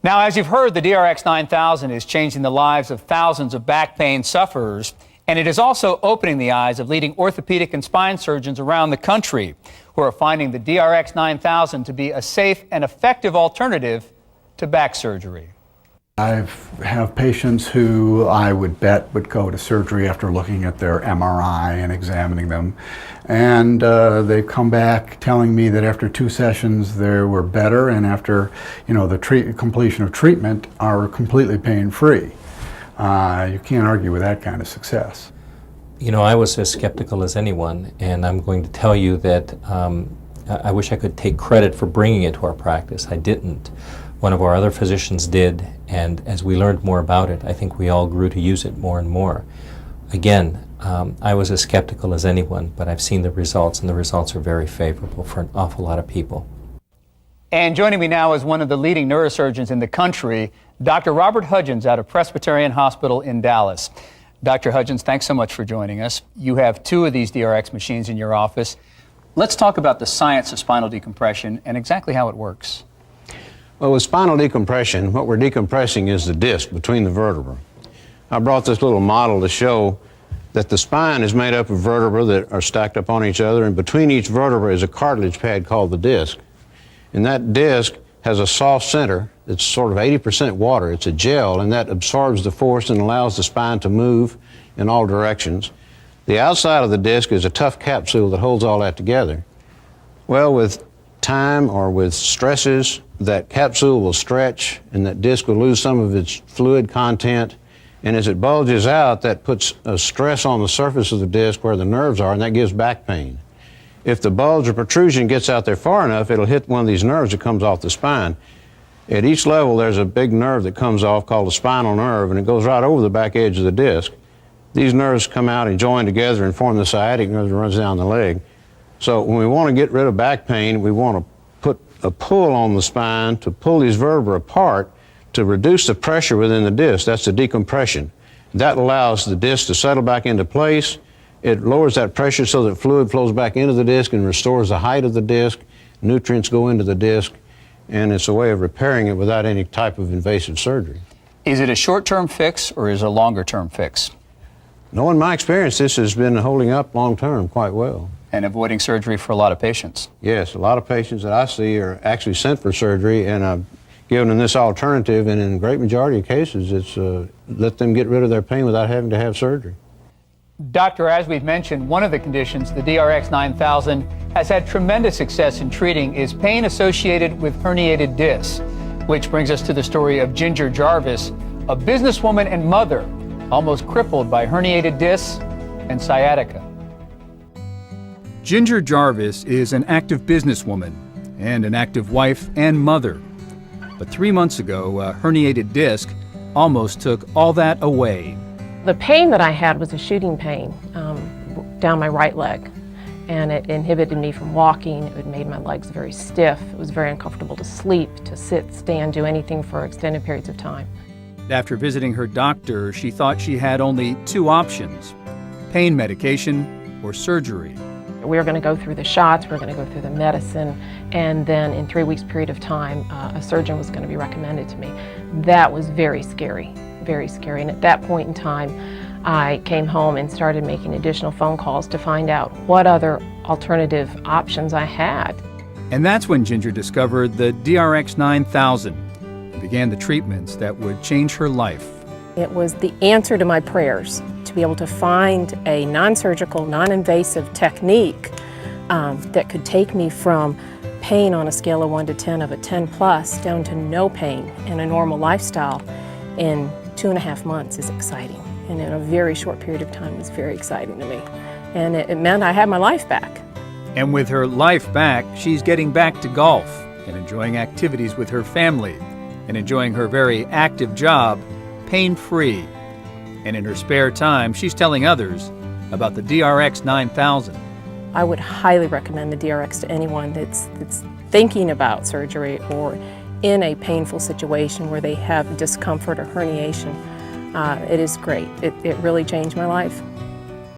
Now, as you've heard, the DRX 9000 is changing the lives of thousands of back pain sufferers, and it is also opening the eyes of leading orthopedic and spine surgeons around the country who are finding the DRX 9000 to be a safe and effective alternative to back surgery. I have patients who I would bet would go to surgery after looking at their MRI and examining them. And they've come back telling me that after 2 sessions they were better, and after the completion of treatment are completely pain-free. You can't argue with that kind of success. You know, I was as skeptical as anyone, and I'm going to tell you that I wish I could take credit for bringing it to our practice. I didn't. One of our other physicians did, and as we learned more about it, I think we all grew to use it more and more. Again, I was as skeptical as anyone, but I've seen the results, and the results are very favorable for an awful lot of people. And joining me now is one of the leading neurosurgeons in the country, Dr. Robert Hudgens out of Presbyterian Hospital in Dallas. Dr. Hudgens, thanks so much for joining us. You have 2 of these DRX machines in your office. Let's talk about the science of spinal decompression and exactly how it works. Well, with spinal decompression, what we're decompressing is the disc between the vertebrae. I brought this little model to show that the spine is made up of vertebrae that are stacked up on each other, and between each vertebra is a cartilage pad called the disc. And that disc has a soft center that's sort of 80% water. It's a gel, and that absorbs the force and allows the spine to move in all directions. The outside of the disc is a tough capsule that holds all that together. Well, with time or with stresses, that capsule will stretch and that disc will lose some of its fluid content, and as it bulges out, that puts a stress on the surface of the disc where the nerves are, and that gives back pain. If the bulge or protrusion gets out there far enough, it'll hit one of these nerves that comes off the spine. At each level, there's a big nerve that comes off called the spinal nerve, and it goes right over the back edge of the disc. These nerves come out and join together and form the sciatic nerve that runs down the leg. So when we want to get rid of back pain, we want to put a pull on the spine to pull these vertebrae apart to reduce the pressure within the disc. That's the decompression. That allows the disc to settle back into place. It lowers that pressure so that fluid flows back into the disc and restores the height of the disc. Nutrients go into the disc, and it's a way of repairing it without any type of invasive surgery. Is it a short-term fix or is it a longer-term fix? No, in my experience, this has been holding up long-term quite well. And avoiding surgery for a lot of patients. Yes, a lot of patients that I see are actually sent for surgery, and I've given them this alternative, and in a great majority of cases, it's let them get rid of their pain without having to have surgery. Doctor, as we've mentioned, one of the conditions the DRX 9000 has had tremendous success in treating is pain associated with herniated discs, which brings us to the story of Ginger Jarvis, a businesswoman and mother, almost crippled by herniated discs and sciatica. Ginger Jarvis is an active businesswoman and an active wife and mother. But 3 months ago, a herniated disc almost took all that away. The pain that I had was a shooting pain down my right leg, and it inhibited me from walking. It made my legs very stiff. It was very uncomfortable to sleep, to sit, stand, do anything for extended periods of time. After visiting her doctor, she thought she had only 2 options: pain medication or surgery. We were going to go through the shots, we were going to go through the medicine, and then in 3 weeks period of time, a surgeon was going to be recommended to me. That was very scary, very scary. And at that point in time, I came home and started making additional phone calls to find out what other alternative options I had. And that's when Ginger discovered the DRX 9000 and began the treatments that would change her life. It was the answer to my prayers to be able to find a non-surgical, non-invasive technique that could take me from pain on a scale of 1 to 10 of a 10 plus down to no pain and a normal lifestyle in 2.5 months is exciting. And in a very short period of time is very exciting to me. And it meant I had my life back. And with her life back, she's getting back to golf and enjoying activities with her family and enjoying her very active job pain-free. And in her spare time, she's telling others about the DRX 9000. I would highly recommend the DRX to anyone that's thinking about surgery or in a painful situation where they have discomfort or herniation. It is great. It really changed my life.